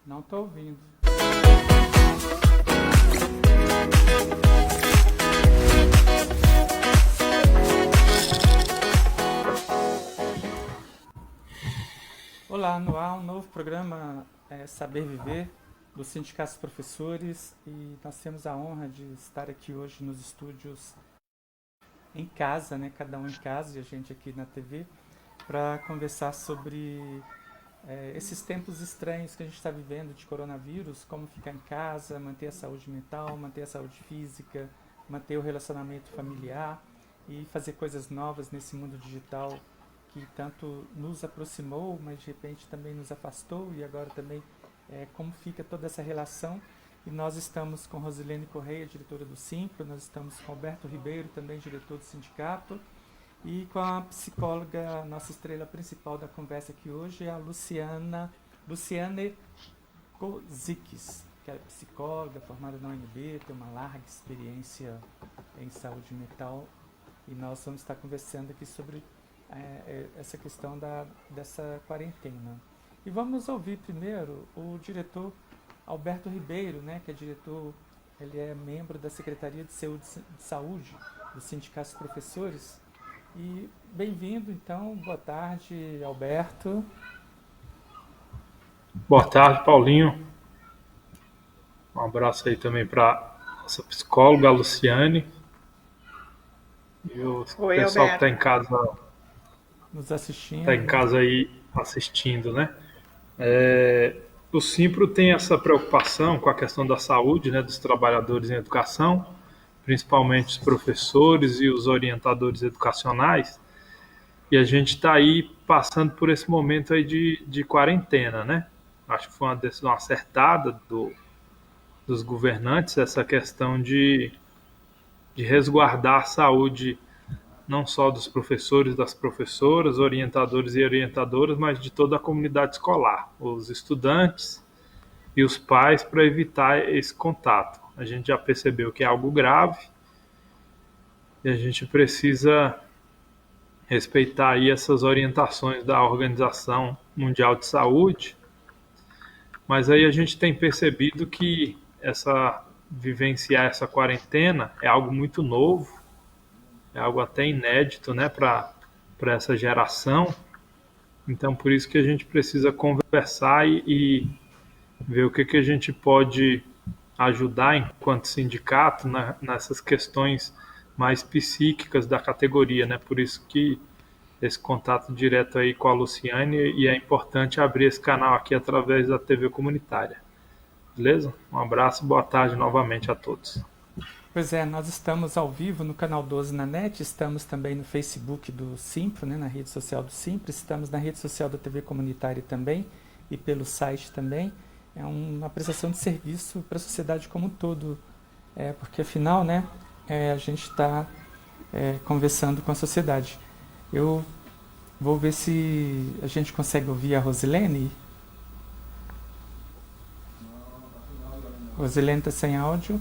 Não estou ouvindo. Olá, no ar um novo programa Saber Viver, do Sindicato dos Professores, e nós temos a honra de estar aqui hoje nos estúdios em casa, né, cada um em casa e a gente aqui na TV, para conversar sobre esses tempos estranhos que a gente está vivendo de coronavírus, como ficar em casa, manter a saúde mental, manter a saúde física, manter o relacionamento familiar e fazer coisas novas nesse mundo digital que tanto nos aproximou, mas de repente também nos afastou, e agora também como fica toda essa relação. E nós estamos com Rosilene Correia, diretora do Simpro, nós estamos com Alberto Ribeiro, também diretor do sindicato, e com a psicóloga, nossa estrela principal da conversa aqui hoje, é a Luciane Kozikis, que é psicóloga, formada na UNB, tem uma larga experiência em saúde mental, e nós vamos estar conversando aqui sobre essa questão dessa quarentena. E vamos ouvir primeiro o diretor Alberto Ribeiro, né, que é diretor, ele é membro da Secretaria de Saúde do Sindicato dos Professores. E bem-vindo, então, boa tarde, Alberto. Boa tarde, Paulinho. Um abraço aí também para nossa psicóloga, a Luciane. E o pessoal que está em casa, nos assistindo. Está em casa aí assistindo, né? O Simpro tem essa preocupação com a questão da saúde, né, dos trabalhadores em educação, principalmente os professores e os orientadores educacionais. E a gente está aí passando por esse momento aí de quarentena, né? Acho que foi uma decisão acertada dos governantes, essa questão de resguardar a saúde não só dos professores, das professoras, orientadores e orientadoras, mas de toda a comunidade escolar, os estudantes e os pais, para evitar esse contato. A gente já percebeu que é algo grave e a gente precisa respeitar aí essas orientações da Organização Mundial de Saúde, mas aí a gente tem percebido que vivenciar essa quarentena é algo muito novo, é algo até inédito, né, para essa geração. Então, por isso que a gente precisa conversar e ver o que a gente pode ajudar enquanto sindicato nessas questões mais psíquicas da categoria, né? Por isso que esse contato direto aí com a Luciane, e é importante abrir esse canal aqui através da TV comunitária. Beleza? Um abraço e boa tarde novamente a todos. Pois é, nós estamos ao vivo no canal 12 na NET, estamos também no Facebook do Simpro, né, na rede social do Simpro, estamos na rede social da TV comunitária também e pelo site também. É uma prestação de serviço para a sociedade como um todo, porque afinal, né, a gente está conversando com a sociedade. Eu vou ver se a gente consegue ouvir a Rosilene. Rosilene está sem áudio.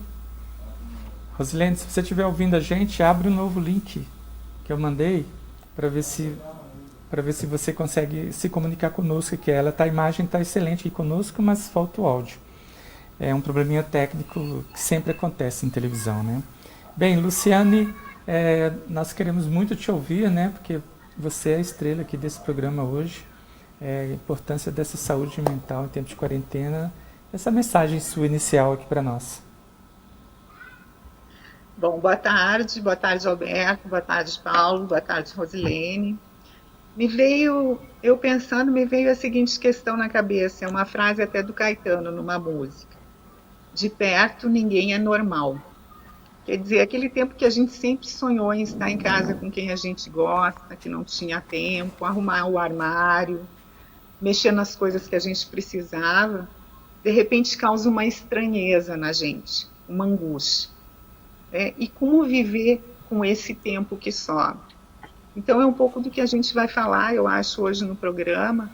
Rosilene, se você estiver ouvindo a gente, abre um novo link que eu mandei para ver se você consegue se comunicar conosco, que a imagem está excelente aqui conosco, mas falta o áudio. É um probleminha técnico que sempre acontece em televisão, né? Bem, Luciane, nós queremos muito te ouvir, né? Porque você é a estrela aqui desse programa hoje. A importância dessa saúde mental em tempo de quarentena. Essa mensagem sua inicial aqui para nós. Bom, boa tarde Alberto, boa tarde Paulo, boa tarde Rosilene. Me veio a seguinte questão na cabeça, é uma frase até do Caetano numa música. De perto ninguém é normal. Quer dizer, aquele tempo que a gente sempre sonhou em estar em casa com quem a gente gosta, que não tinha tempo, arrumar o armário, mexer nas coisas que a gente precisava, de repente causa uma estranheza na gente, uma angústia. E como viver com esse tempo que sobra. Então é um pouco do que a gente vai falar, eu acho, hoje no programa,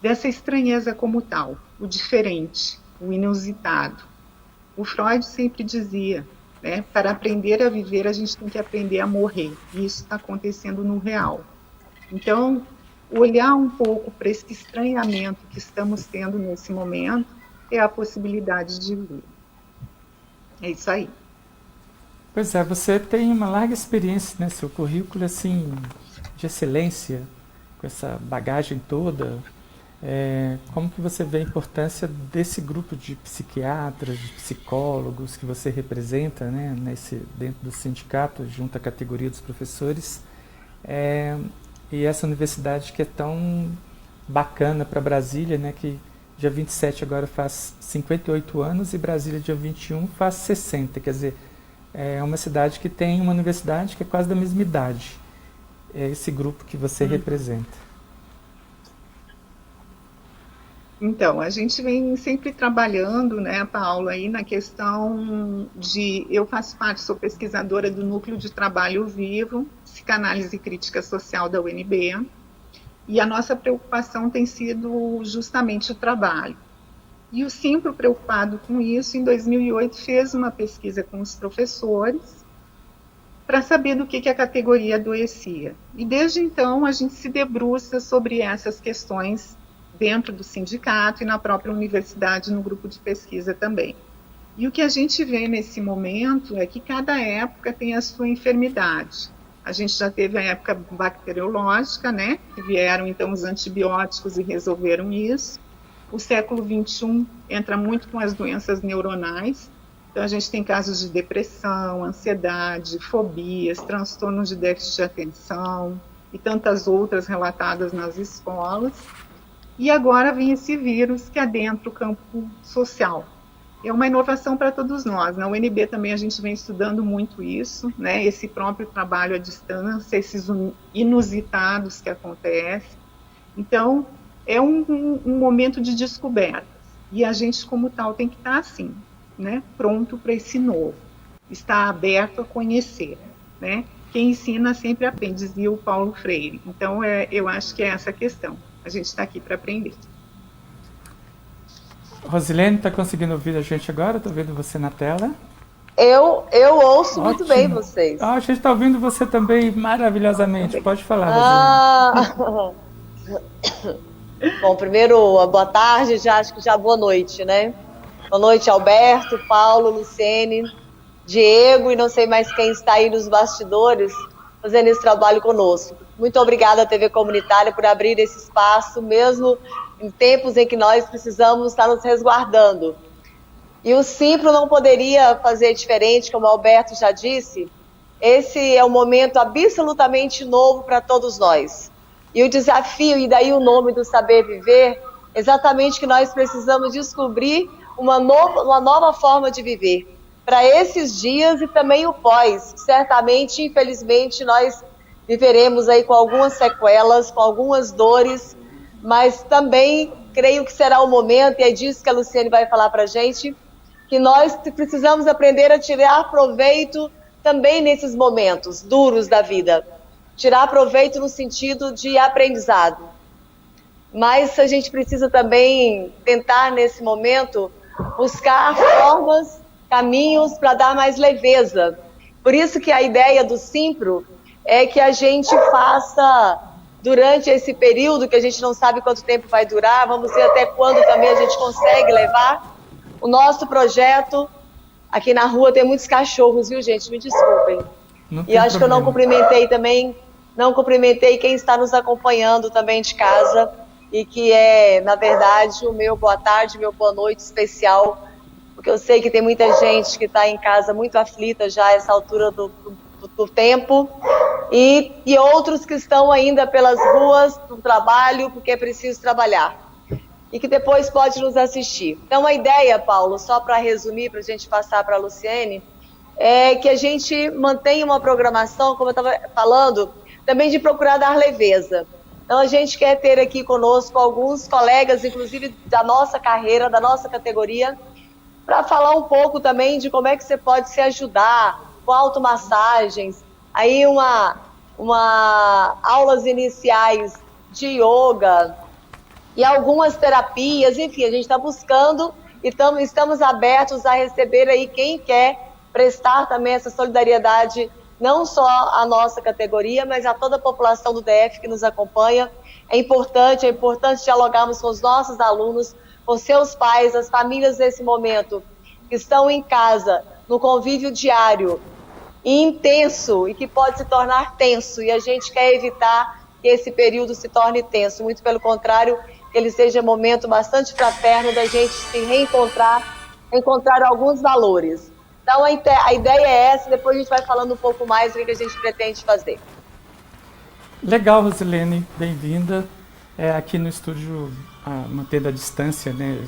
dessa estranheza como tal, o diferente, o inusitado. O Freud sempre dizia, né, para aprender a viver a gente tem que aprender a morrer, e isso está acontecendo no real. Então, olhar um pouco para esse estranhamento que estamos tendo nesse momento é a possibilidade de vir. É isso aí. Pois é, você tem uma larga experiência, né? Seu currículo, assim, de excelência, com essa bagagem toda. Como que você vê a importância desse grupo de psiquiatras, de psicólogos que você representa, né? Dentro do sindicato, junto à categoria dos professores, e essa universidade que é tão bacana para Brasília, né? Que dia 27 agora faz 58 anos e Brasília dia 21 faz 60, quer dizer, é uma cidade que tem uma universidade que é quase da mesma idade. É esse grupo que você representa. Então, a gente vem sempre trabalhando, né, Paulo, aí na questão de... Eu faço parte, sou pesquisadora do Núcleo de Trabalho Vivo, Psicanálise e Crítica Social da UNB, e a nossa preocupação tem sido justamente o trabalho. E o Simpro, preocupado com isso, em 2008 fez uma pesquisa com os professores para saber do que a categoria adoecia. E desde então a gente se debruça sobre essas questões dentro do sindicato e na própria universidade, no grupo de pesquisa também. E o que a gente vê nesse momento é que cada época tem a sua enfermidade. A gente já teve a época bacteriológica, né, que vieram então os antibióticos e resolveram isso. O século XXI entra muito com as doenças neuronais. Então, a gente tem casos de depressão, ansiedade, fobias, transtornos de déficit de atenção e tantas outras relatadas nas escolas. E agora vem esse vírus que adentra o campo social. É uma inovação para todos nós. Na UNB também a gente vem estudando muito isso, né? Esse próprio trabalho à distância, esses inusitados que acontecem. Então, é um momento de descobertas. E a gente, como tal, tem que estar assim, né? Pronto para esse novo. Estar aberto a conhecer, né? Quem ensina sempre aprende, dizia o Paulo Freire. Então, eu acho que é essa a questão. A gente está aqui para aprender. Rosilene, está conseguindo ouvir a gente agora? Estou vendo você na tela. Eu ouço muito bem vocês. A gente está ouvindo você também maravilhosamente. Pode falar, Rosilene. Bom, primeiro, boa tarde, acho que já boa noite, né? Boa noite, Alberto, Paulo, Luciene, Diego e não sei mais quem está aí nos bastidores fazendo esse trabalho conosco. Muito obrigada à TV Comunitária por abrir esse espaço, mesmo em tempos em que nós precisamos estar nos resguardando. E o Simpro não poderia fazer diferente, como o Alberto já disse. Esse é um momento absolutamente novo para todos nós. E o desafio, e daí o nome do Saber Viver, exatamente que nós precisamos descobrir uma nova forma de viver para esses dias e também o pós. Certamente, infelizmente, nós viveremos aí com algumas sequelas, com algumas dores, mas também creio que será o momento, e é disso que a Luciene vai falar para a gente, que nós precisamos aprender a tirar proveito também nesses momentos duros da vida. Tirar proveito no sentido de aprendizado. Mas a gente precisa também tentar, nesse momento, buscar formas, caminhos para dar mais leveza. Por isso que a ideia do Simpro é que a gente faça, durante esse período, que a gente não sabe quanto tempo vai durar, vamos ver até quando também a gente consegue levar, o nosso projeto. Aqui na rua tem muitos cachorros, viu, gente? Me desculpem. E acho que eu não cumprimentei quem está nos acompanhando também de casa e que é, na verdade, o meu boa tarde, meu boa noite especial, porque eu sei que tem muita gente que está em casa muito aflita já a essa altura do tempo e outros que estão ainda pelas ruas do trabalho porque é preciso trabalhar e que depois pode nos assistir. Então a ideia, Paulo, só para resumir, para a gente passar para a Luciene, é que a gente mantenha uma programação, como eu estava falando, também de procurar dar leveza. Então a gente quer ter aqui conosco alguns colegas, inclusive da nossa carreira, da nossa categoria, para falar um pouco também de como é que você pode se ajudar com automassagens, aí aulas iniciais de yoga e algumas terapias, enfim, a gente está buscando e estamos abertos a receber aí quem quer prestar também essa solidariedade, não só à nossa categoria, mas a toda a população do DF que nos acompanha. é importante dialogarmos com os nossos alunos, com seus pais, as famílias nesse momento, que estão em casa, no convívio diário, e intenso, e que pode se tornar tenso, e a gente quer evitar que esse período se torne tenso, muito pelo contrário, que ele seja um momento bastante fraterno da gente se encontrar alguns valores. Então a ideia é essa, depois a gente vai falando um pouco mais do que a gente pretende fazer. Legal, Rosilene, bem-vinda. Aqui no estúdio, mantendo a distância, né,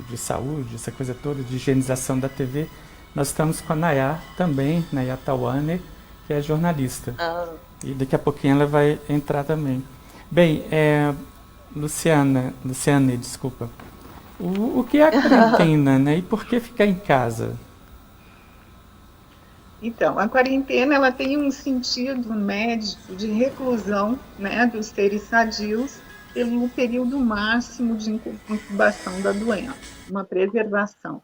de saúde, essa coisa toda, de higienização da TV, nós estamos com a Nayá também, Nayá Tawane, que é jornalista. E daqui a pouquinho ela vai entrar também. Bem, Luciane, desculpa. O que é a quarentena, né? E por que ficar em casa? Então, a quarentena ela tem um sentido médico de reclusão, né, dos seres sadios pelo período máximo de incubação da doença, uma preservação.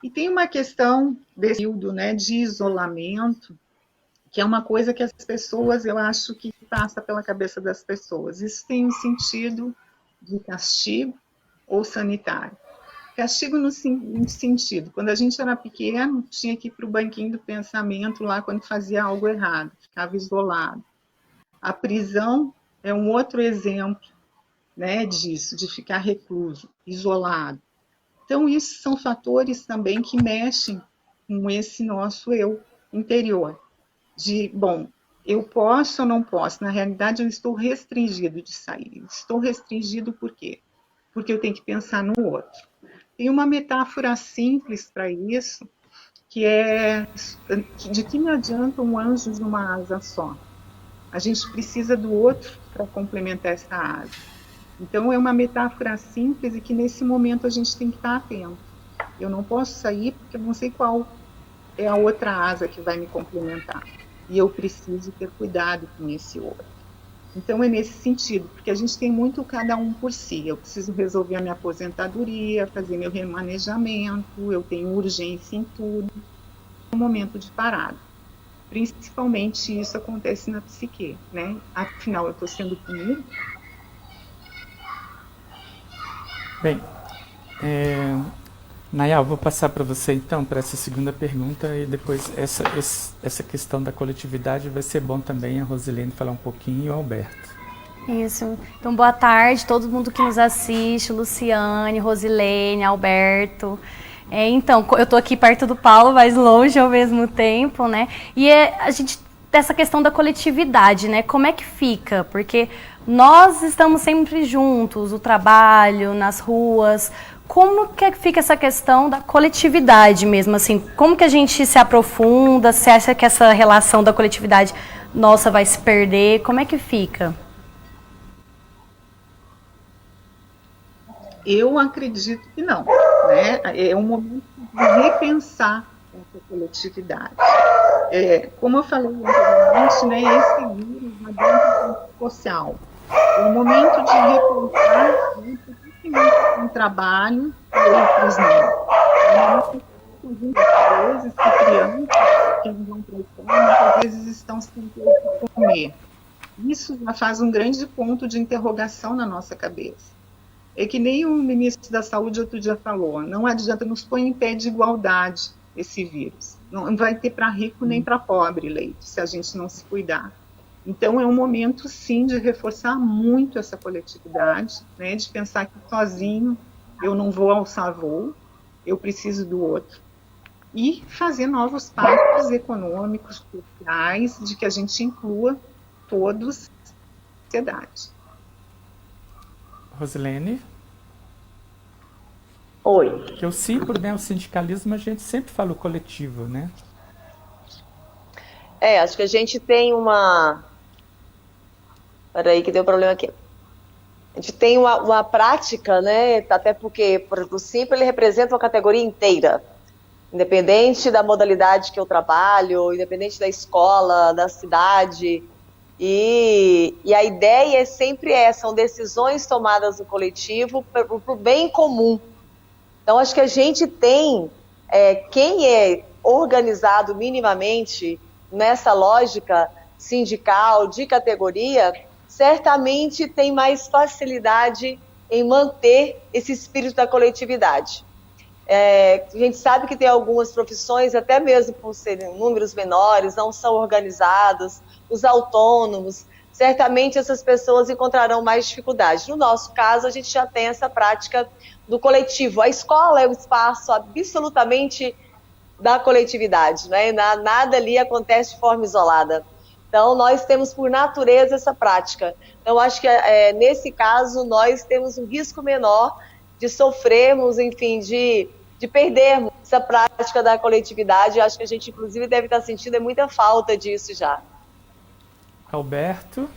E tem uma questão desse período, né, de isolamento, que é uma coisa que as pessoas, eu acho que passa pela cabeça das pessoas. Isso tem um sentido de castigo ou sanitário. Castigo no sentido, quando a gente era pequeno, tinha que ir para o banquinho do pensamento lá quando fazia algo errado, ficava isolado. A prisão é um outro exemplo, né, disso, de ficar recluso, isolado. Então, isso são fatores também que mexem com esse nosso eu interior. De, bom, eu posso ou não posso? Na realidade, eu estou restringido de sair. Estou restringido por quê? Porque eu tenho que pensar no outro. Tem uma metáfora simples para isso, que é de que me adianta um anjo de uma asa só? A gente precisa do outro para complementar essa asa. Então, é uma metáfora simples e que nesse momento a gente tem que estar atento. Eu não posso sair porque eu não sei qual é a outra asa que vai me complementar. E eu preciso ter cuidado com esse outro. Então, é nesse sentido, porque a gente tem muito cada um por si. Eu preciso resolver a minha aposentadoria, fazer meu remanejamento, eu tenho urgência em tudo. É um momento de parada. Principalmente isso acontece na psique, né? Afinal, eu estou sendo punido. Bem, Nayá, eu vou passar para você então, para essa segunda pergunta, e depois essa questão da coletividade vai ser bom também a Rosilene falar um pouquinho e o Alberto. Isso. Então, boa tarde, todo mundo que nos assiste, Luciane, Rosilene, Alberto. Então, eu estou aqui perto do Paulo, mas longe ao mesmo tempo, né? E a gente, dessa questão da coletividade, né? Como é que fica? Porque nós estamos sempre juntos, o trabalho, nas ruas. Como que fica essa questão da coletividade mesmo, assim? Como que a gente se aprofunda? Você acha que essa relação da coletividade nossa vai se perder? Como é que fica? Eu acredito que não, né? É um momento de repensar essa coletividade. Como eu falei anteriormente, né, esse vírus lá dentro do social. É um momento de repensar um trabalho e outros não. Muitas vezes, crianças que vão para a escola, muitas vezes estão sem ter o que comer. Isso já faz um grande ponto de interrogação na nossa cabeça. É que nem o ministro da Saúde outro dia falou, não adianta, nos põe em pé de igualdade esse vírus. Não vai ter para rico nem para pobre leite, se a gente não se cuidar. Então, é um momento, sim, de reforçar muito essa coletividade, né, de pensar que sozinho eu não vou alçar voo, eu preciso do outro. E fazer novos pactos econômicos, sociais, de que a gente inclua todos a sociedade. Rosilene? Oi. Que o SIMPRO, né, o sindicalismo, a gente sempre fala o coletivo, né? Acho que a gente tem uma... Peraí, que deu problema aqui. A gente tem uma prática, né? Até porque o SIMPRO ele representa uma categoria inteira. Independente da modalidade que eu trabalho, independente da escola, da cidade. E a ideia é sempre são decisões tomadas no coletivo para o bem comum. Então, acho que a gente tem, quem é organizado minimamente nessa lógica sindical, de categoria, certamente tem mais facilidade em manter esse espírito da coletividade. A gente sabe que tem algumas profissões, até mesmo por serem números menores, não são organizados, os autônomos, certamente essas pessoas encontrarão mais dificuldade. No nosso caso, a gente já tem essa prática do coletivo. A escola é um espaço absolutamente da coletividade, né? Nada ali acontece de forma isolada. Então, nós temos por natureza essa prática. Então, acho que nesse caso, nós temos um risco menor de sofrermos, enfim, de perdermos essa prática da coletividade. Acho que a gente, inclusive, deve estar sentindo muita falta disso já. Alberto,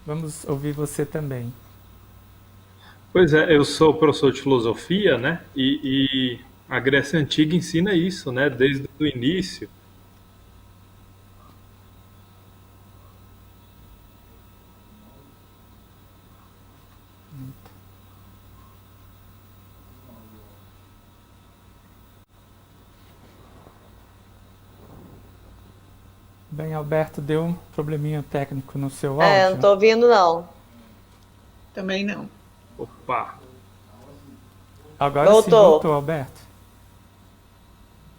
vamos ouvir você também. Pois é, eu sou professor de filosofia, né? E a Grécia Antiga ensina isso, né? Desde o início. Bem, Alberto, deu um probleminha técnico no seu áudio. Não estou ouvindo, não. Também não. Opa! Agora Voltou. sim, voltou, Alberto.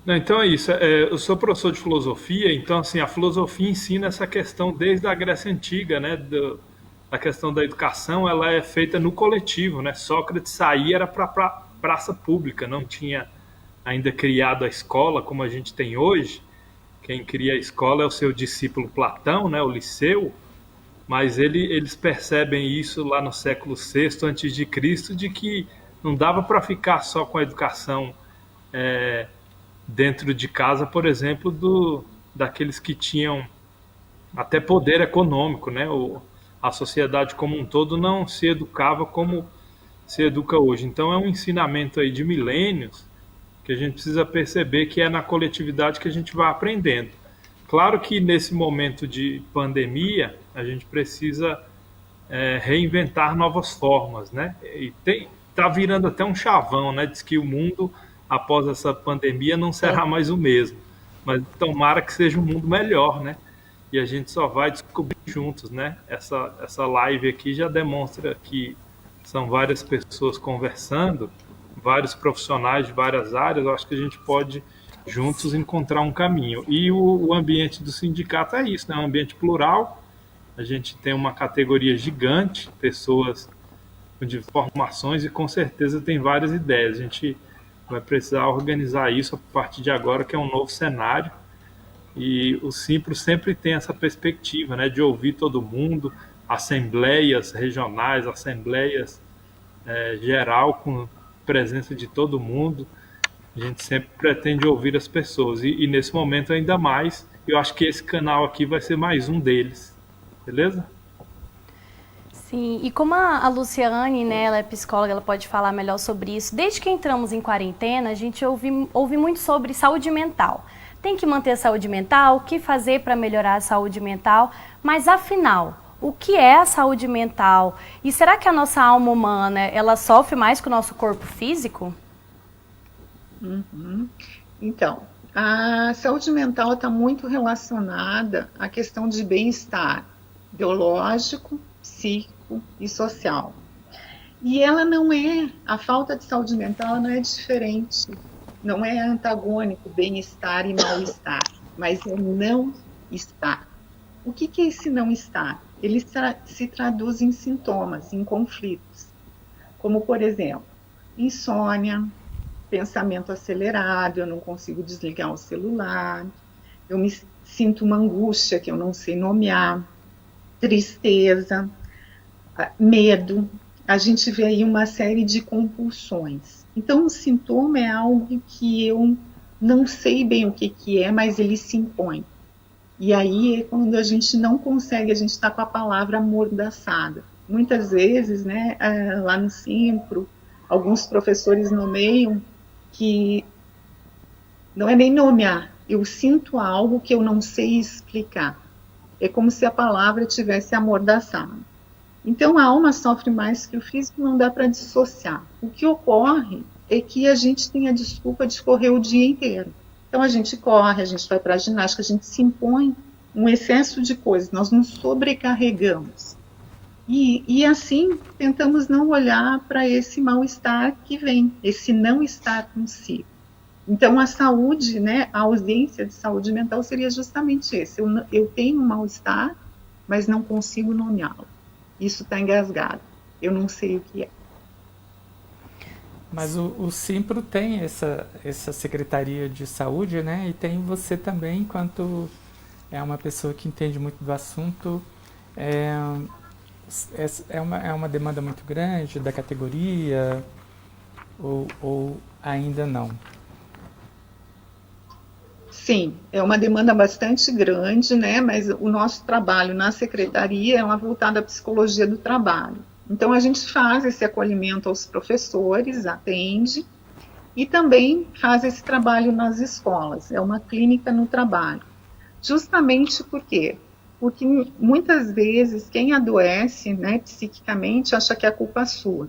Não, então é isso. Eu sou professor de filosofia, então assim, a filosofia ensina essa questão desde a Grécia Antiga, né? A questão da educação, ela é feita no coletivo, né? Sócrates saía era para praça pública, não tinha ainda criado a escola como a gente tem hoje. Quem cria a escola é o seu discípulo Platão, né? O Liceu. Mas eles percebem isso lá no século VI a.C., de que não dava para ficar só com a educação dentro de casa, por exemplo, daqueles que tinham até poder econômico, né? A sociedade como um todo não se educava como se educa hoje. Então é um ensinamento aí de milênios que a gente precisa perceber que é na coletividade que a gente vai aprendendo. Claro que nesse momento de pandemia a gente precisa reinventar novas formas, né? E tá virando até um chavão, né? Diz que o mundo após essa pandemia não será mais o mesmo, mas tomara que seja um mundo melhor, né? E a gente só vai descobrir juntos, né? Essa live aqui já demonstra que são várias pessoas conversando, vários profissionais de várias áreas. Eu acho que a gente pode juntos encontrar um caminho. E o ambiente do sindicato é isso, né? É um ambiente plural. A gente tem uma categoria gigante, pessoas de formações, e com certeza tem várias ideias. A gente vai precisar organizar isso a partir de agora, que é um novo cenário. E o Simpro sempre tem essa perspectiva, né, de ouvir todo mundo, assembleias regionais, assembleias geral, com presença de todo mundo. A gente sempre pretende ouvir as pessoas, e nesse momento ainda mais. Eu acho que esse canal aqui vai ser mais um deles, beleza? Sim, e como a Luciane, né, ela é psicóloga, ela pode falar melhor sobre isso. Desde que entramos em quarentena, a gente ouve muito sobre saúde mental. Tem que manter a saúde mental, o que fazer para melhorar a saúde mental, mas afinal, o que é a saúde mental? E será que a nossa alma humana, ela sofre mais que o nosso corpo físico? Uhum. Então, a saúde mental está muito relacionada à questão de bem-estar biológico, psíquico e social. E ela não é, a falta de saúde mental não é diferente, não é antagônico, bem-estar e mal-estar, mas é não estar. O que é esse não estar? Ele se traduz em sintomas, em conflitos, como, por exemplo, insônia, pensamento acelerado, eu não consigo desligar o celular, eu me sinto uma angústia que eu não sei nomear, tristeza, medo. A gente vê aí uma série de compulsões. Então, o sintoma é algo que eu não sei bem o que é, mas ele se impõe. E aí é quando a gente não consegue, a gente está com a palavra amordaçada. Muitas vezes, né, lá no Simpro, alguns professores nomeiam que não é nem nomear, eu sinto algo que eu não sei explicar. É como se a palavra tivesse amordaçada. Então a alma sofre mais que o físico, não dá para dissociar. O que ocorre é que a gente tem a desculpa de correr o dia inteiro. Então a gente corre, a gente vai para a ginástica, a gente se impõe um excesso de coisas, nós nos sobrecarregamos. E assim tentamos não olhar para esse mal-estar que vem, esse não estar consigo. Então a saúde, né, a ausência de saúde mental seria justamente esse. Eu tenho um mal-estar, mas não consigo nomeá-lo. Isso está engasgado. Eu não sei o que é. Mas o Simpro tem essa Secretaria de Saúde, né? E tem você também, enquanto é uma pessoa que entende muito do assunto. É, é uma demanda muito grande da categoria ou ainda não? Sim, é uma demanda bastante grande, né? Mas o nosso trabalho na secretaria é voltado à psicologia do trabalho. Então a gente faz esse acolhimento aos professores, atende, e também faz esse trabalho nas escolas. É uma clínica no trabalho. Justamente por quê? Porque muitas vezes quem adoece, né, psiquicamente acha que é culpa sua.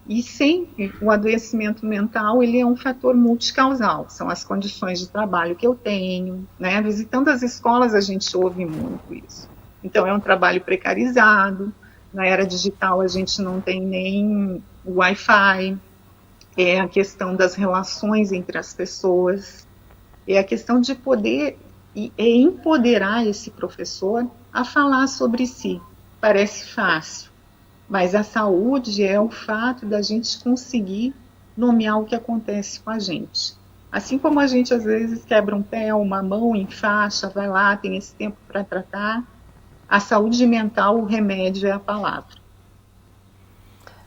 E sempre o adoecimento mental ele é um fator multicausal, são as condições de trabalho que eu tenho, né? Visitando as escolas a gente ouve muito isso. Então é um trabalho precarizado, na era digital a gente não tem nem Wi-Fi, é a questão das relações entre as pessoas, é a questão de poder e empoderar esse professor a falar sobre si. Parece fácil, mas a saúde é o fato da gente conseguir nomear o que acontece com a gente. Assim como a gente às vezes quebra um pé, uma mão em faixa, vai lá, tem esse tempo para tratar, a saúde mental, o remédio é a palavra.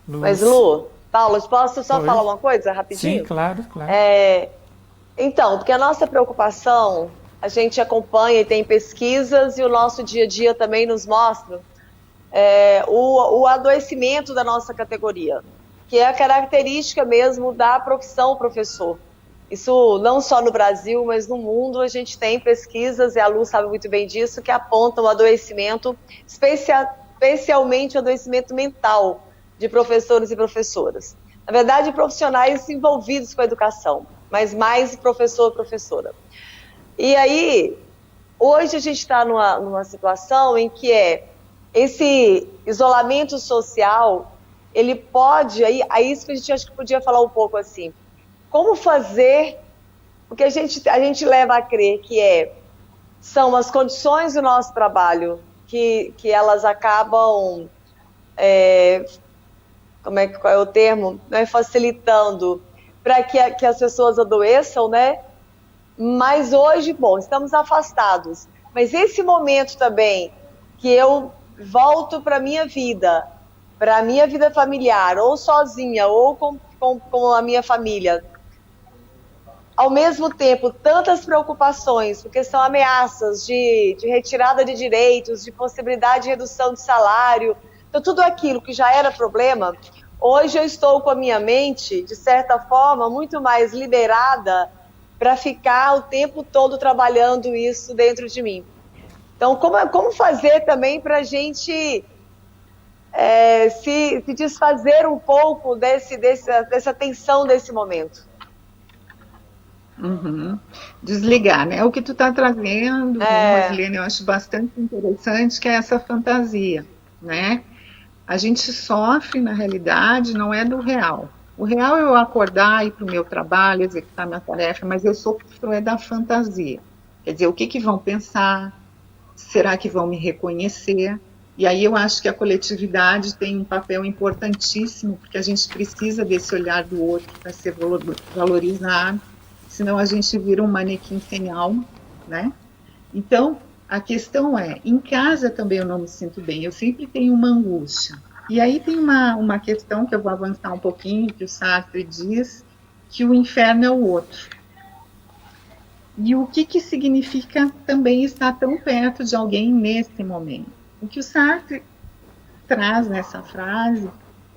Mas Lu, Paulo, posso só Oi. falar uma coisa rapidinho? Sim, claro, claro. Então, porque a nossa preocupação, a gente acompanha e tem pesquisas e o nosso dia a dia também nos mostra o adoecimento da nossa categoria, que é a característica mesmo da profissão professor. Isso não só no Brasil, mas no mundo a gente tem pesquisas, e a Lu sabe muito bem disso, que apontam o adoecimento, especialmente o adoecimento mental de professores e professoras. Na verdade, profissionais envolvidos com a educação, mas mais professor e professora. E aí, hoje a gente está numa situação em que esse isolamento social, ele pode, aí isso que a gente acho que podia falar um pouco assim, como fazer, porque a gente leva a crer que são as condições do nosso trabalho que elas acabam, qual é o termo? Facilitando para que as pessoas adoeçam, né? Mas hoje, bom, estamos afastados. Mas esse momento também que eu volto para a minha vida familiar, ou sozinha, ou com a minha família, ao mesmo tempo, tantas preocupações, porque são ameaças de retirada de direitos, de possibilidade de redução de salário, então tudo aquilo que já era problema, hoje eu estou com a minha mente, de certa forma, muito mais liberada para ficar o tempo todo trabalhando isso dentro de mim. Então, como fazer também para a gente se desfazer um pouco dessa tensão desse momento? Uhum. Desligar, né? O que tu está trazendo, Rosilene, eu acho bastante interessante, que é essa fantasia, né? A gente sofre, na realidade, não é do real. O real é eu acordar, ir para o meu trabalho, executar minha tarefa, mas eu sofro da fantasia. Quer dizer, o que vão pensar? Será que vão me reconhecer? E aí eu acho que a coletividade tem um papel importantíssimo, porque a gente precisa desse olhar do outro para ser valorizado, senão a gente vira um manequim sem alma, né? Então, a questão em casa também eu não me sinto bem, eu sempre tenho uma angústia. E aí tem uma questão que eu vou avançar um pouquinho, que o Sartre diz, que o inferno é o outro. E o que significa também estar tão perto de alguém nesse momento? O que o Sartre traz nessa frase,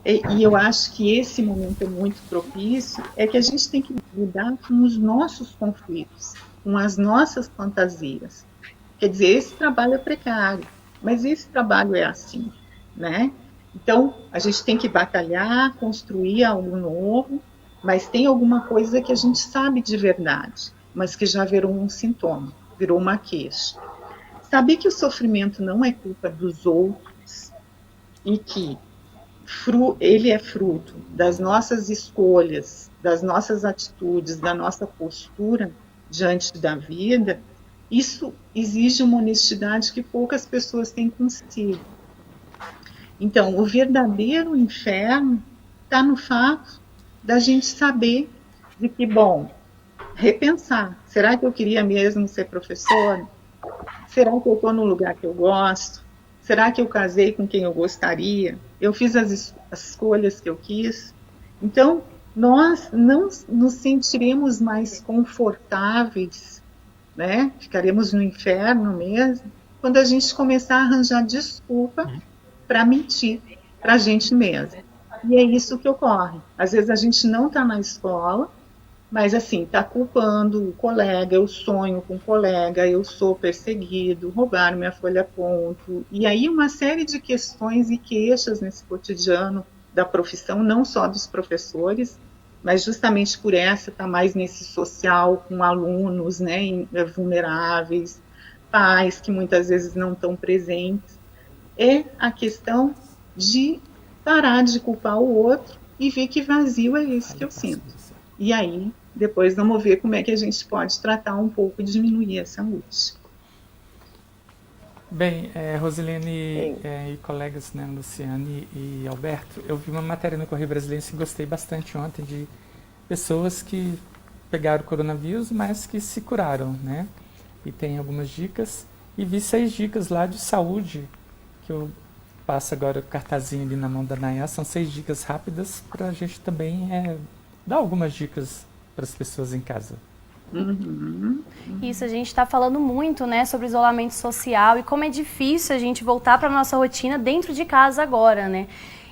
e eu acho que esse momento é muito propício, é que a gente tem que lidar com os nossos conflitos, com as nossas fantasias. Quer dizer, esse trabalho é precário, mas esse trabalho é assim, né? Então, a gente tem que batalhar, construir algo novo, mas tem alguma coisa que a gente sabe de verdade, mas que já virou um sintoma, virou uma queixa. Saber que o sofrimento não é culpa dos outros, e que ele é fruto das nossas escolhas, das nossas atitudes, da nossa postura diante da vida, isso exige uma honestidade que poucas pessoas têm consigo. Então, o verdadeiro inferno está no fato da gente saber de que, bom, repensar, será que eu queria mesmo ser professora? Será que eu estou no lugar que eu gosto? Será que eu casei com quem eu gostaria? Eu fiz as escolhas que eu quis? Então, nós não nos sentiremos mais confortáveis, né? Ficaremos no inferno mesmo, quando a gente começar a arranjar desculpa para mentir para a gente mesmo. E é isso que ocorre. Às vezes a gente não está na escola, mas assim, está culpando o colega, eu sonho com o colega, eu sou perseguido, roubaram minha folha-ponto. E aí uma série de questões e queixas nesse cotidiano da profissão, não só dos professores, mas justamente por essa está mais nesse social com alunos, né, vulneráveis, pais que muitas vezes não estão presentes. É a questão de parar de culpar o outro e ver que vazio é esse que eu sinto. E aí, depois vamos ver como é que a gente pode tratar um pouco e diminuir essa angústia. Bem, Rosilene e colegas, né, Luciane e Alberto, eu vi uma matéria no Correio Brasiliense que gostei bastante ontem de pessoas que pegaram o coronavírus, mas que se curaram, né? E tem algumas dicas, e vi 6 dicas lá de saúde, que eu passo agora o cartazinho ali na mão da Nayá, são 6 dicas rápidas para a gente também dar algumas dicas para as pessoas em casa. Isso, a gente está falando muito, né, sobre isolamento social e como é difícil a gente voltar para a nossa rotina dentro de casa agora, né?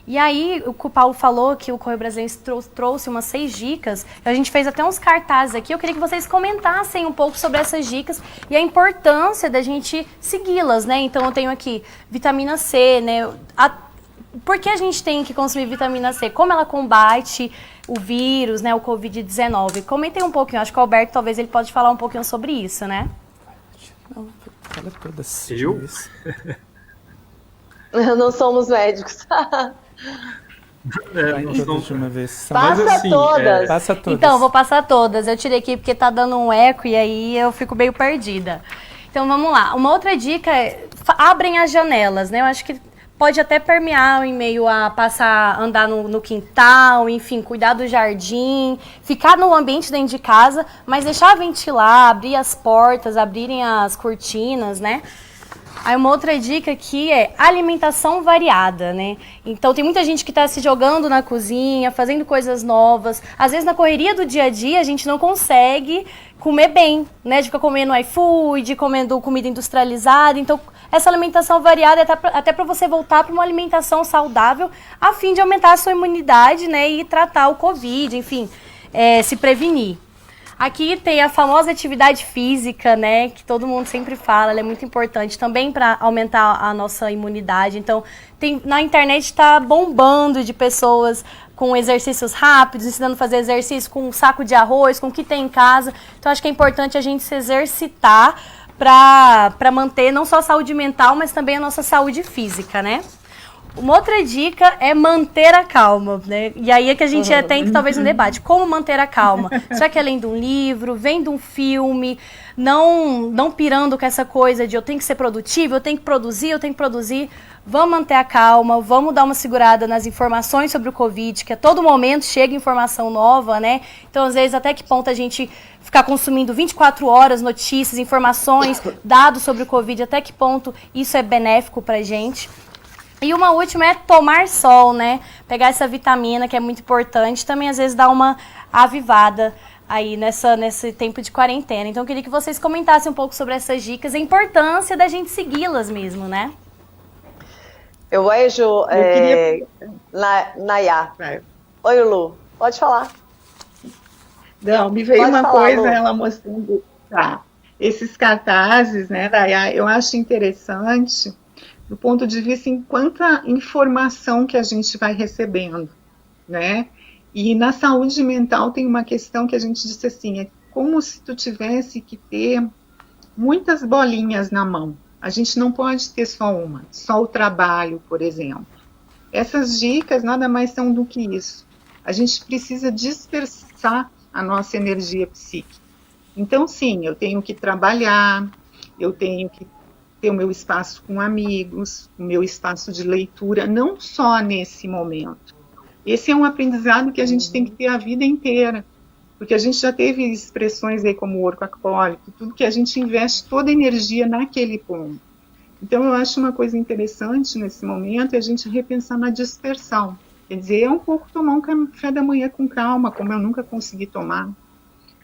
E aí, o que o Paulo falou, que o Correio Brasiliense trouxe umas 6 dicas, a gente fez até uns cartazes aqui, eu queria que vocês comentassem um pouco sobre essas dicas e a importância da gente segui-las, né? Então, eu tenho aqui vitamina C, né? Por que a gente tem que consumir vitamina C? Como ela combate o vírus, né, o Covid-19? Comentem um pouquinho, acho que o Alberto talvez ele pode falar um pouquinho sobre isso, né? Não, fala todas. Eu? Não somos médicos. De uma vez. Passa assim, todas. Passa todas. Então, vou passar todas. Eu tirei aqui porque tá dando um eco e aí eu fico meio perdida. Então, vamos lá. Uma outra dica é abrem as janelas, né? Eu acho que pode até permear em meio a andar no quintal, enfim, cuidar do jardim, ficar no ambiente dentro de casa, mas deixar ventilar, abrir as portas, abrirem as cortinas, né? Aí uma outra dica aqui é alimentação variada, né? Então tem muita gente que está se jogando na cozinha, fazendo coisas novas. Às vezes na correria do dia a dia a gente não consegue comer bem, né? De ficar comendo iFood, comendo comida industrializada. Então essa alimentação variada é até para você voltar para uma alimentação saudável a fim de aumentar a sua imunidade, né? E tratar o Covid, enfim, se prevenir. Aqui tem a famosa atividade física, né, que todo mundo sempre fala, ela é muito importante também para aumentar a nossa imunidade. Então, na internet está bombando de pessoas com exercícios rápidos, ensinando a fazer exercício com um saco de arroz, com o que tem em casa. Então, acho que é importante a gente se exercitar para manter não só a saúde mental, mas também a nossa saúde física, né? Uma outra dica é manter a calma, né? E aí é que a gente tem que talvez um debate. Como manter a calma? Será que é lendo um livro, vendo um filme, não pirando com essa coisa de eu tenho que ser produtivo, eu tenho que produzir. Vamos manter a calma, vamos dar uma segurada nas informações sobre o Covid, que a todo momento chega informação nova, né? Então, às vezes, até que ponto a gente ficar consumindo 24 horas notícias, informações, dados sobre o Covid, até que ponto isso é benéfico pra gente. E uma última é tomar sol, né? Pegar essa vitamina que é muito importante, também às vezes dá uma avivada aí nesse tempo de quarentena. Então eu queria que vocês comentassem um pouco sobre essas dicas, a importância da gente segui-las mesmo, né? Eu vejo Nayá. Oi, Lu, pode falar. Não, me veio Pode uma falar, coisa, Lu. ela mostrando esses cartazes, né, Nayá, eu acho interessante do ponto de vista em quanta informação que a gente vai recebendo, né? E na saúde mental tem uma questão que a gente disse assim, é como se tu tivesse que ter muitas bolinhas na mão. A gente não pode ter só uma, só o trabalho, por exemplo, Essas dicas nada mais são do que isso. A gente precisa dispersar a nossa energia psíquica. Então, sim, eu tenho que trabalhar, eu tenho que ter o meu espaço com amigos, o meu espaço de leitura, não só nesse momento. Esse é um aprendizado que a gente tem que ter a vida inteira, porque a gente já teve expressões aí como workaholic, tudo que a gente investe toda a energia naquele ponto. Então, eu acho uma coisa interessante nesse momento é a gente repensar na dispersão. Quer dizer, é um pouco tomar um café da manhã com calma, como eu nunca consegui tomar.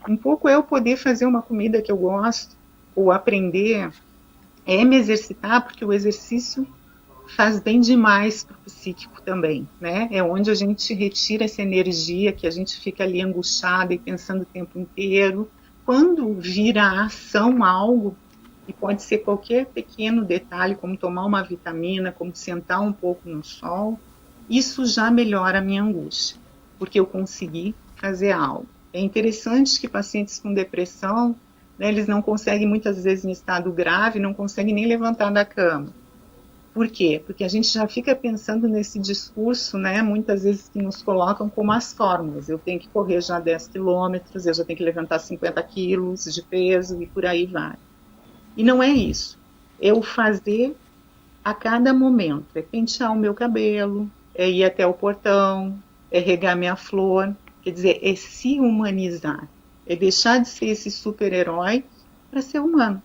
Um pouco é eu poder fazer uma comida que eu gosto, ou aprender, é me exercitar, porque o exercício faz bem demais para o psíquico também, né? É onde a gente retira essa energia que a gente fica ali angustiada e pensando o tempo inteiro. Quando vira a ação algo, e pode ser qualquer pequeno detalhe, como tomar uma vitamina, como sentar um pouco no sol, isso já melhora a minha angústia, porque eu consegui fazer algo. É interessante que pacientes com depressão, né, eles não conseguem, muitas vezes em estado grave, não conseguem nem levantar da cama. Por quê? Porque a gente já fica pensando nesse discurso, né, muitas vezes que nos colocam como as fórmulas. Eu tenho que correr já 10 quilômetros, eu já tenho que levantar 50 quilos de peso e por aí vai. E não é isso. É o fazer a cada momento. É pentear o meu cabelo, é ir até o portão, é regar minha flor. Quer dizer, é se humanizar. É deixar de ser esse super-herói para ser humano.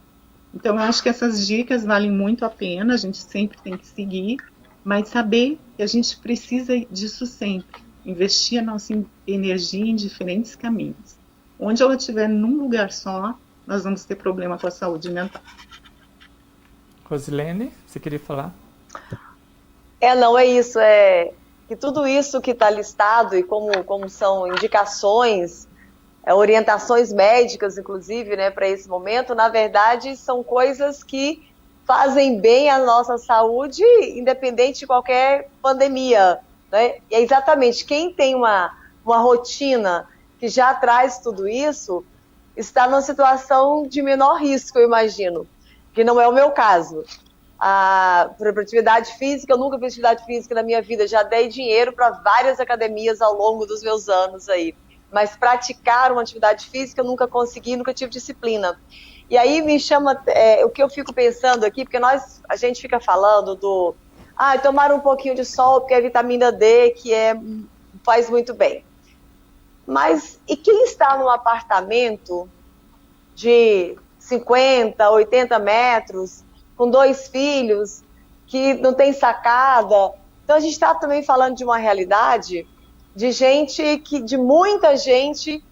Então, eu acho que essas dicas valem muito a pena, a gente sempre tem que seguir, mas saber que a gente precisa disso sempre. Investir a nossa energia em diferentes caminhos. Onde ela estiver num lugar só, nós vamos ter problema com a saúde mental. Rosilene, você queria falar? Não, é isso. É que tudo isso que está listado e como são indicações, orientações médicas, inclusive, né, para esse momento, na verdade, são coisas que fazem bem à nossa saúde, independente de qualquer pandemia, né? E é exatamente quem tem uma rotina que já traz tudo isso, está numa situação de menor risco, eu imagino, que não é o meu caso. Por atividade física, eu nunca fiz atividade física na minha vida, já dei dinheiro para várias academias ao longo dos meus anos aí, mas praticar uma atividade física eu nunca consegui, nunca tive disciplina. E aí me chama, o que eu fico pensando aqui, porque a gente fica falando tomar um pouquinho de sol, porque é vitamina D, que faz muito bem. Mas e quem está num apartamento de 50, 80 metros, com 2 filhos, que não tem sacada? Então a gente está também falando de uma realidade de muita gente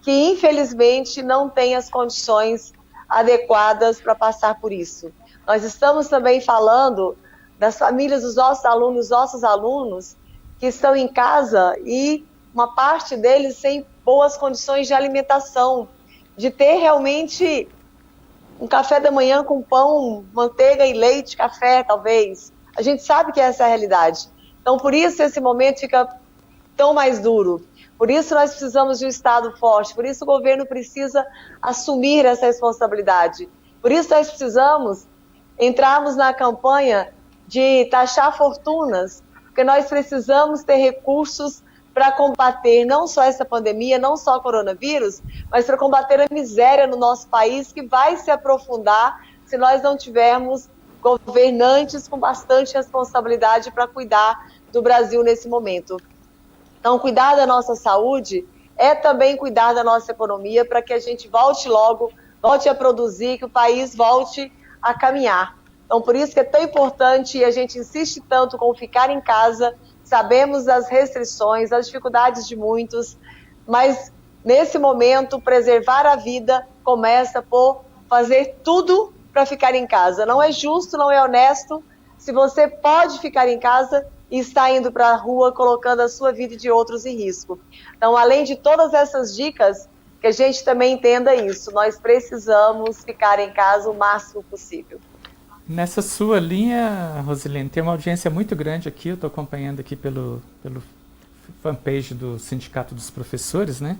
que infelizmente não tem as condições adequadas para passar por isso. Nós estamos também falando das famílias dos nossos alunos que estão em casa e uma parte deles sem boas condições de alimentação, de ter realmente um café da manhã com pão, manteiga e leite, café, talvez. A gente sabe que essa é a realidade. Então, por isso, esse momento fica tão mais duro. Por isso, nós precisamos de um Estado forte. Por isso, o governo precisa assumir essa responsabilidade. Por isso, nós precisamos entrarmos na campanha de taxar fortunas, porque nós precisamos ter recursos para combater não só essa pandemia, não só o coronavírus, mas para combater a miséria no nosso país, que vai se aprofundar se nós não tivermos governantes com bastante responsabilidade para cuidar do Brasil nesse momento. Então, cuidar da nossa saúde é também cuidar da nossa economia para que a gente volte a produzir, que o país volte a caminhar. Então, por isso que é tão importante e a gente insiste tanto com ficar em casa. Sabemos das restrições, das dificuldades de muitos, mas nesse momento, preservar a vida começa por fazer tudo para ficar em casa. Não é justo, não é honesto, se você pode ficar em casa e está indo para a rua colocando a sua vida e de outros em risco. Então, além de todas essas dicas, que a gente também entenda isso, nós precisamos ficar em casa o máximo possível. Nessa sua linha, Rosilene, tem uma audiência muito grande aqui, eu estou acompanhando aqui pelo fanpage do Sindicato dos Professores, né?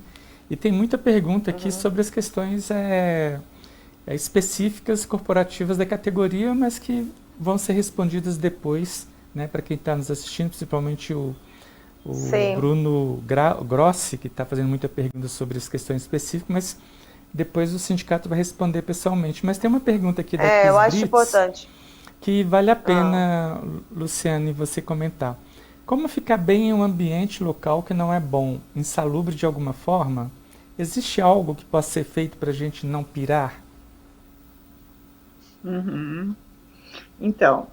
E tem muita pergunta aqui sobre as questões específicas, corporativas da categoria, mas que vão ser respondidas depois né, para quem está nos assistindo, principalmente o Sim. Bruno Grossi, que está fazendo muita pergunta sobre as questões específicas, mas depois o sindicato vai responder pessoalmente. Mas tem uma pergunta aqui da Cris Eu acho Brits, importante. que vale a pena, Luciane, você comentar. Como ficar bem em um ambiente local que não é bom, insalubre de alguma forma? Existe algo que possa ser feito para a gente não pirar? Uhum. Então,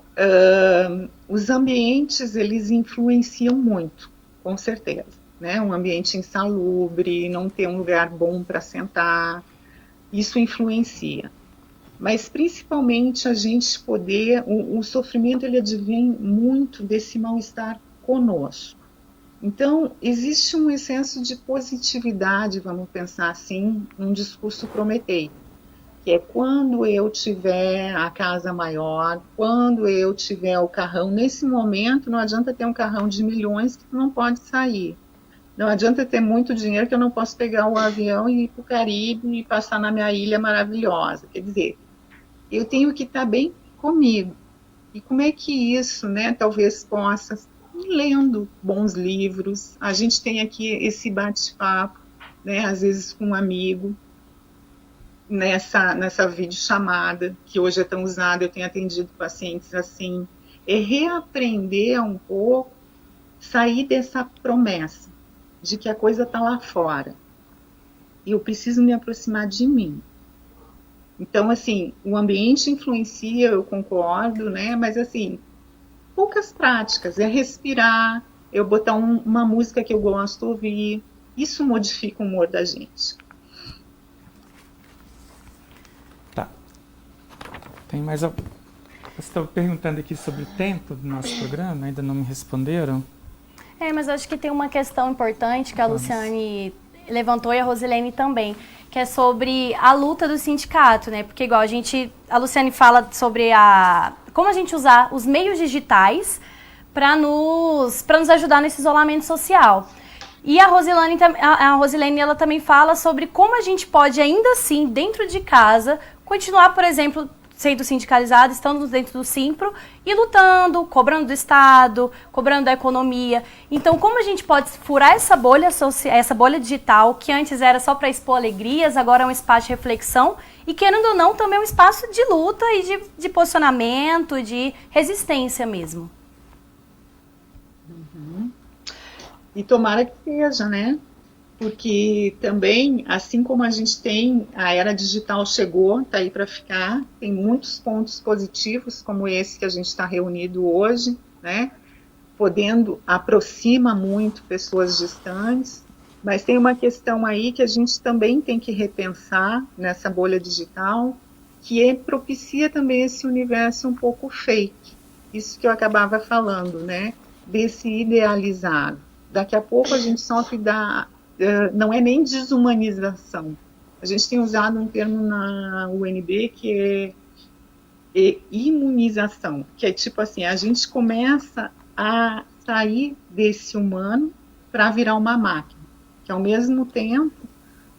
os ambientes, eles influenciam muito, com certeza, né? Um ambiente insalubre, não ter um lugar bom para sentar, isso influencia. Mas, principalmente, a gente poder... O sofrimento, ele advém muito desse mal-estar conosco. Então, existe um excesso de positividade, vamos pensar assim, num discurso prometeico, que é quando eu tiver a casa maior, quando eu tiver o carrão. Nesse momento, não adianta ter um carrão de milhões que tu não pode sair. Não adianta ter muito dinheiro que eu não posso pegar o avião e ir para o Caribe e passar na minha ilha maravilhosa. Quer dizer, eu tenho que estar bem comigo. E como é que isso, né, talvez possa... lendo bons livros. A gente tem aqui esse bate-papo, né, às vezes com um amigo, nessa videochamada, que hoje é tão usada, eu tenho atendido pacientes assim, é reaprender um pouco, sair dessa promessa de que a coisa está lá fora e eu preciso me aproximar de mim. Então, assim, o ambiente influencia, eu concordo, né, mas assim, poucas práticas, é respirar, eu botar uma música que eu gosto de ouvir, isso modifica o humor da gente. Tá. Tem mais algum? Eu estou perguntando aqui sobre o tempo do nosso programa, ainda não me responderam. Mas acho que tem uma questão importante que a Luciane levantou e a Rosilene também, que é sobre a luta do sindicato, né? Porque igual a Luciane fala sobre como a gente usar os meios digitais para nos ajudar nesse isolamento social. E a Rosilene ela também fala sobre como a gente pode ainda assim, dentro de casa, continuar, por exemplo, sendo sindicalizado, estando dentro do Simpro e lutando, cobrando do Estado, cobrando da economia. Então, como a gente pode furar essa bolha digital, que antes era só para expor alegrias, agora é um espaço de reflexão e, querendo ou não, também é um espaço de luta e de posicionamento, de resistência mesmo. Uhum. E tomara que seja, né? Porque também, assim como a gente tem, a era digital chegou, está aí para ficar, tem muitos pontos positivos, como esse que a gente está reunido hoje, né? Aproxima muito pessoas distantes, mas tem uma questão aí que a gente também tem que repensar nessa bolha digital, que propicia também esse universo um pouco fake, isso que eu acabava falando, né? Desse idealizado. Daqui a pouco a gente sofre não é nem desumanização. A gente tem usado um termo na UNB que é imunização, que é tipo assim, a gente começa a sair desse humano para virar uma máquina, que ao mesmo tempo,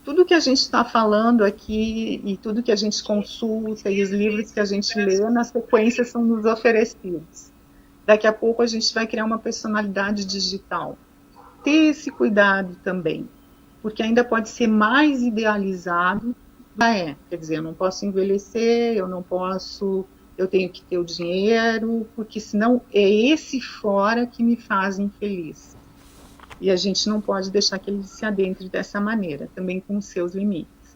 tudo que a gente está falando aqui e tudo que a gente consulta e os livros que a gente lê, na sequência são nos oferecidos. Daqui a pouco a gente vai criar uma personalidade digital. Ter esse cuidado também, porque ainda pode ser mais idealizado, quer dizer, eu não posso envelhecer, eu tenho que ter o dinheiro, porque senão é esse fora que me faz infeliz. E a gente não pode deixar que ele se adentre dessa maneira, também com os seus limites.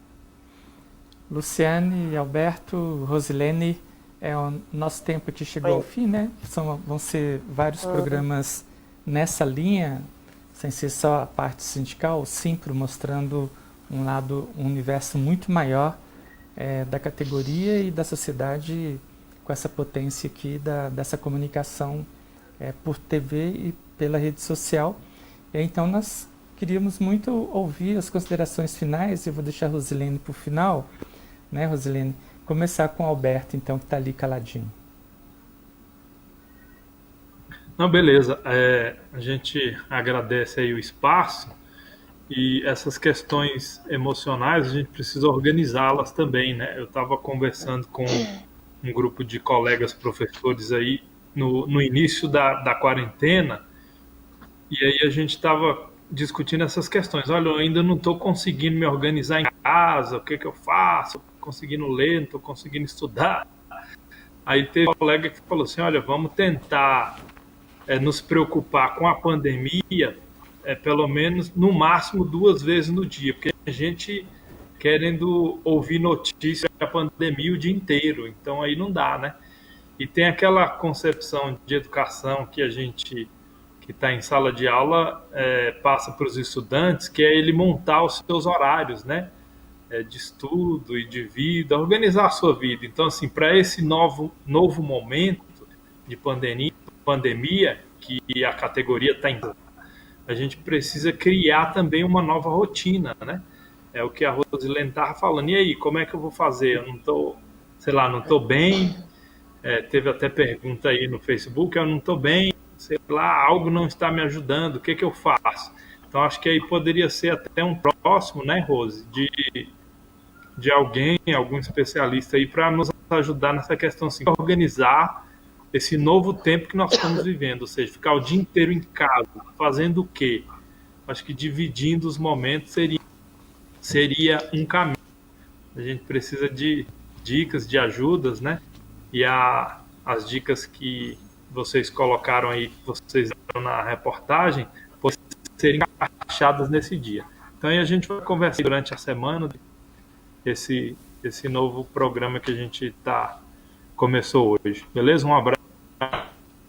Luciane, Alberto, Rosilene, o nosso tempo aqui chegou ao fim, né? Vão ser vários programas nessa linha, sem ser só a parte sindical, o Simpro mostrando um universo muito maior da categoria e da sociedade com essa potência aqui dessa comunicação por TV e pela rede social. E então nós queríamos muito ouvir as considerações finais, eu vou deixar a Rosilene para o final, né, Rosilene? Começar com o Alberto, então, que está ali caladinho. Não, beleza. A gente agradece aí o espaço e essas questões emocionais a gente precisa organizá-las também, né? Eu estava conversando com um grupo de colegas professores aí no início da quarentena, e aí a gente estava discutindo essas questões. Olha, eu ainda não estou conseguindo me organizar em casa, o que eu faço? Estou conseguindo ler, não estou conseguindo estudar. Aí teve um colega que falou assim, olha, vamos tentar nos preocupar com a pandemia, pelo menos, no máximo 2 vezes no dia, porque a gente querendo ouvir notícias da pandemia o dia inteiro, então aí não dá, né? E tem aquela concepção de educação que a gente que está em sala de aula passa para os estudantes, que é ele montar os seus horários, né? De estudo e de vida, organizar a sua vida. Então, assim, para esse novo momento de pandemia que a categoria está em, a gente precisa criar também uma nova rotina, né? É o que a Rosilene estava falando. E aí, como é que eu vou fazer? Eu não estou, sei lá, não estou bem. Teve até pergunta aí no Facebook, eu não estou bem, sei lá, algo não está me ajudando, o que eu faço? Então, acho que aí poderia ser até um próximo, né, Rose, de alguém, algum especialista aí para nos ajudar nessa questão, assim, organizar esse novo tempo que nós estamos vivendo, ou seja, ficar o dia inteiro em casa, fazendo o quê? Acho que dividindo os momentos seria um caminho. A gente precisa de dicas, de ajudas, né? E as dicas que vocês colocaram aí, que vocês deram na reportagem, podem ser encaixadas nesse dia. Então aí a gente vai conversar durante a semana esse novo programa que a gente começou hoje. Beleza? Um abraço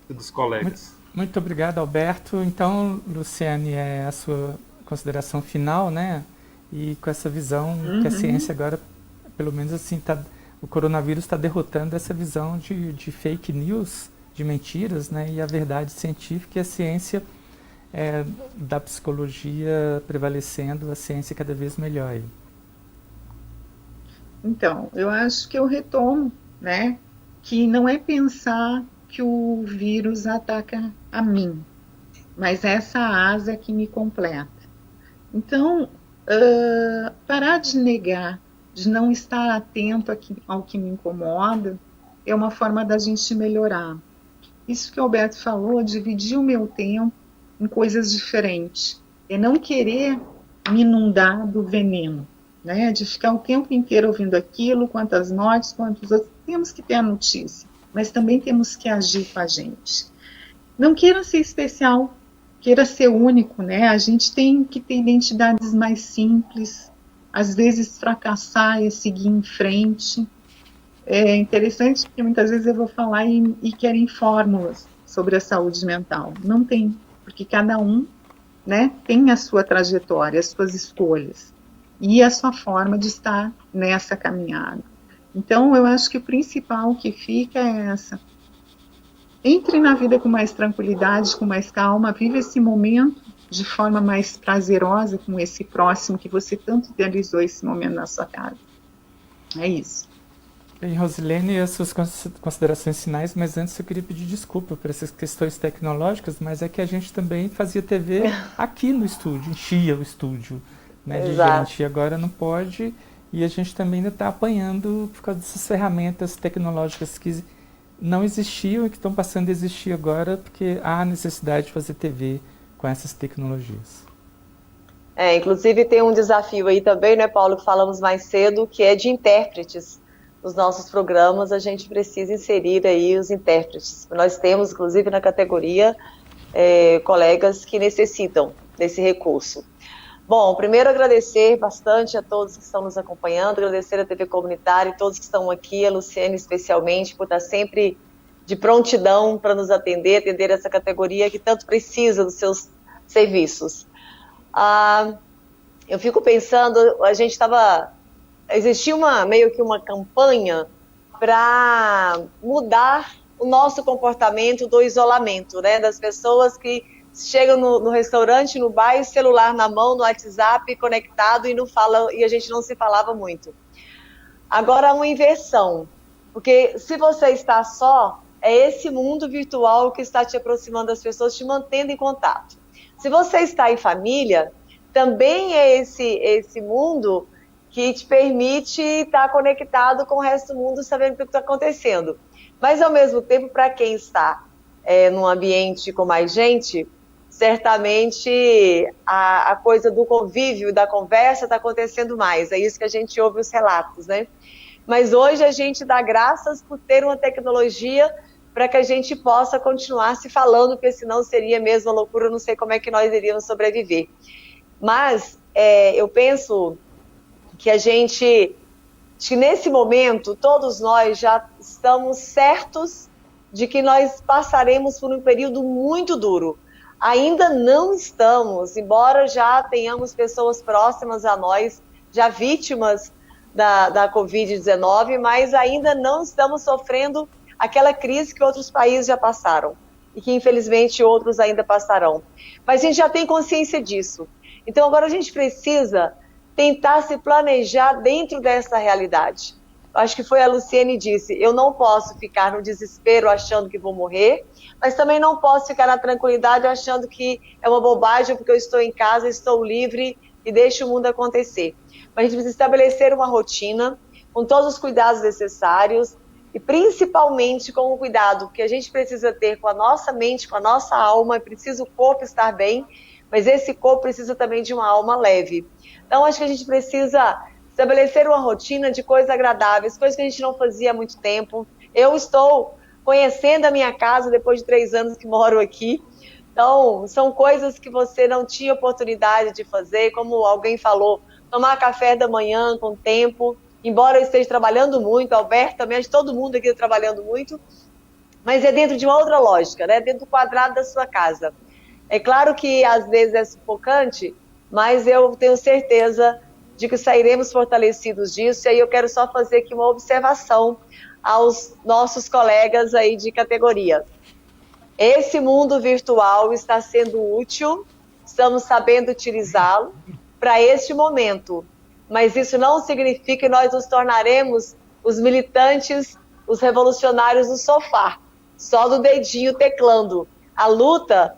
dos colegas. Muito obrigado, Alberto. Então, Luciane, é a sua consideração final, né? E com essa visão que a ciência agora, pelo menos assim, o coronavírus está derrotando essa visão de fake news, de mentiras, né? E a verdade científica e a ciência da psicologia prevalecendo, a ciência cada vez melhor. Então, eu acho que eu retomo, né? Que não é pensar que o vírus ataca a mim, mas essa asa que me completa. Então, parar de negar, de não estar atento ao que me incomoda, é uma forma da gente melhorar. Isso que o Alberto falou, dividir o meu tempo em coisas diferentes. É não querer me inundar do veneno, né? De ficar o tempo inteiro ouvindo aquilo, quantas mortes, quantos outros. Temos que ter a notícia, mas também temos que agir com a gente. Não queira ser especial, queira ser único, né? A gente tem que ter identidades mais simples, às vezes fracassar e seguir em frente. É interessante porque muitas vezes eu vou falar e querem fórmulas sobre a saúde mental. Não tem, porque cada um, né, tem a sua trajetória, as suas escolhas e a sua forma de estar nessa caminhada. Então, eu acho que o principal que fica é essa. Entre na vida com mais tranquilidade, com mais calma, vive esse momento de forma mais prazerosa com esse próximo que você tanto idealizou esse momento na sua casa. É isso. Bem, Rosilene, as suas considerações finais, mas antes eu queria pedir desculpa por essas questões tecnológicas, mas é que a gente também fazia TV aqui no estúdio, enchia o estúdio, né, de gente, e agora não pode, e a gente também ainda está apanhando por causa dessas ferramentas tecnológicas que não existiam e que estão passando a existir agora, porque há necessidade de fazer TV com essas tecnologias. Inclusive tem um desafio aí também, né, Paulo, que falamos mais cedo, que é de intérpretes. Nos nossos programas a gente precisa inserir aí os intérpretes. Nós temos, inclusive, na categoria, colegas que necessitam desse recurso. Bom, primeiro agradecer bastante a todos que estão nos acompanhando, agradecer a TV Comunitária e todos que estão aqui, a Luciane especialmente, por estar sempre de prontidão para nos atender essa categoria que tanto precisa dos seus serviços. Eu fico pensando, existia meio que uma campanha para mudar o nosso comportamento do isolamento, né? Das pessoas que chegam no restaurante, no bar, celular na mão, no WhatsApp, conectado e a gente não se falava muito. Agora uma inversão, porque se você está só, é esse mundo virtual que está te aproximando das pessoas, te mantendo em contato. Se você está em família, também é esse mundo que te permite estar conectado com o resto do mundo, sabendo o que está acontecendo. Mas, ao mesmo tempo, para quem está num ambiente com mais gente, certamente a coisa do convívio, da conversa está acontecendo mais. É isso que a gente ouve os relatos, né? Mas hoje a gente dá graças por ter uma tecnologia para que a gente possa continuar se falando, porque senão seria mesmo uma loucura, eu não sei como é que nós iríamos sobreviver. Mas eu penso que que nesse momento, todos nós já estamos certos de que nós passaremos por um período muito duro. Ainda não estamos, embora já tenhamos pessoas próximas a nós, já vítimas da Covid-19, mas ainda não estamos sofrendo aquela crise que outros países já passaram e que infelizmente outros ainda passarão. Mas a gente já tem consciência disso. Então agora a gente precisa tentar se planejar dentro dessa realidade. Acho que foi a Luciene disse, eu não posso ficar no desespero achando que vou morrer, mas também não posso ficar na tranquilidade achando que é uma bobagem porque eu estou em casa, estou livre e deixo o mundo acontecer. Mas a gente precisa estabelecer uma rotina com todos os cuidados necessários e principalmente com o cuidado que a gente precisa ter com a nossa mente, com a nossa alma, é preciso o corpo estar bem, mas esse corpo precisa também de uma alma leve. Então acho que a gente precisa estabelecer uma rotina de coisas agradáveis, coisas que a gente não fazia há muito tempo. Eu estou conhecendo a minha casa depois de 3 anos que moro aqui. Então, são coisas que você não tinha oportunidade de fazer, como alguém falou, tomar café da manhã com tempo. Embora eu esteja trabalhando muito, Alberto também, acho que todo mundo aqui está trabalhando muito, mas é dentro de uma outra lógica, né? Dentro do quadrado da sua casa. É claro que às vezes é sufocante, mas eu tenho certeza de que sairemos fortalecidos disso, e aí eu quero só fazer aqui uma observação aos nossos colegas aí de categoria. Esse mundo virtual está sendo útil, estamos sabendo utilizá-lo para este momento, mas isso não significa que nós nos tornaremos os militantes, os revolucionários do sofá, só do dedinho teclando. A luta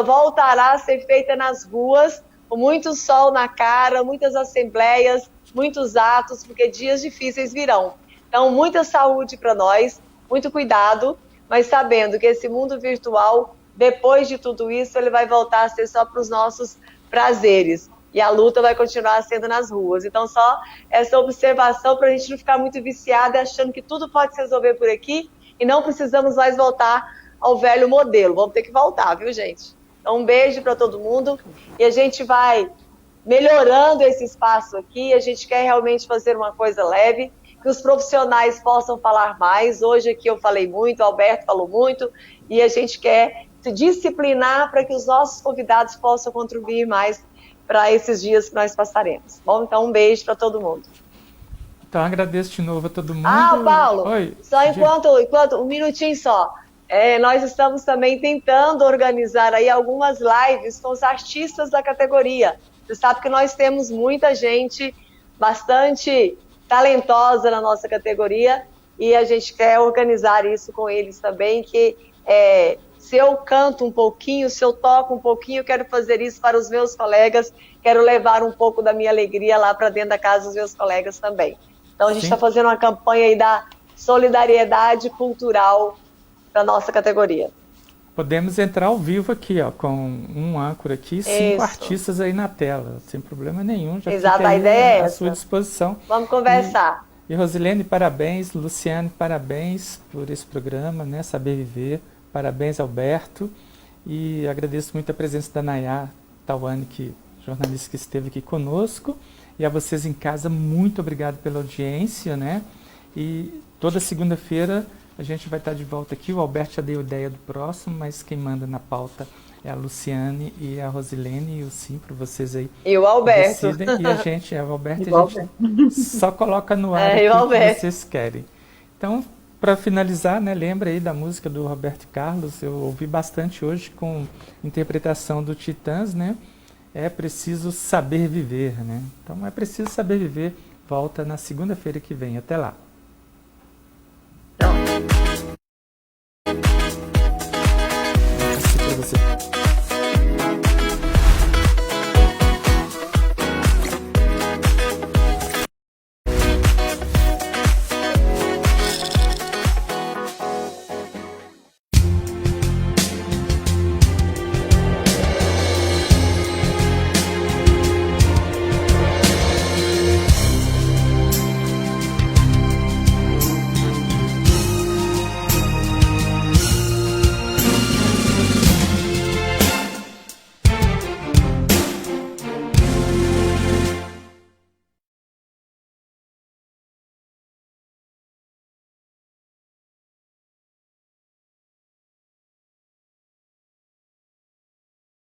voltará a ser feita nas ruas, com muito sol na cara, muitas assembleias, muitos atos, porque dias difíceis virão. Então, muita saúde para nós, muito cuidado, mas sabendo que esse mundo virtual, depois de tudo isso, ele vai voltar a ser só para os nossos prazeres. E a luta vai continuar sendo nas ruas. Então, só essa observação para a gente não ficar muito viciada, achando que tudo pode se resolver por aqui e não precisamos mais voltar ao velho modelo. Vamos ter que voltar, viu, gente? Então, um beijo para todo mundo e a gente vai melhorando esse espaço aqui. A gente quer realmente fazer uma coisa leve, que os profissionais possam falar mais. Hoje aqui eu falei muito, o Alberto falou muito, e a gente quer se disciplinar para que os nossos convidados possam contribuir mais para esses dias que nós passaremos. Bom, então um beijo para todo mundo. Então agradeço de novo a todo mundo. Paulo, Oi, só enquanto um minutinho só. Nós estamos também tentando organizar aí algumas lives com os artistas da categoria. Você sabe que nós temos muita gente bastante talentosa na nossa categoria e a gente quer organizar isso com eles também, que se eu canto um pouquinho, se eu toco um pouquinho, eu quero fazer isso para os meus colegas, quero levar um pouco da minha alegria lá para dentro da casa dos meus colegas também. Então a gente está fazendo uma campanha aí da solidariedade cultural para nossa categoria. Podemos entrar ao vivo aqui, ó, com um âncora aqui, 5 artistas aí na tela, sem problema nenhum. Já exato, fica a ideia é à essa. sua disposição. Vamos conversar. E Rosilene, parabéns. Luciane, parabéns por esse programa, né? Saber Viver. Parabéns, Alberto. E agradeço muito a presença da Nayá Tawane, jornalista que esteve aqui conosco. E a vocês em casa, muito obrigado pela audiência, né? E toda segunda-feira a gente vai estar de volta aqui. O Alberto já deu ideia do próximo, mas quem manda na pauta é a Luciane e a Rosilene, e o sim para vocês aí. E o Alberto. Decidem, e a gente, o Alberto, a gente só coloca no ar o que vocês querem. Então, para finalizar, né, lembra aí da música do Roberto Carlos, eu ouvi bastante hoje com interpretação do Titãs, né? É preciso saber viver, né? Então, é preciso saber viver. Volta na segunda-feira que vem. Até lá.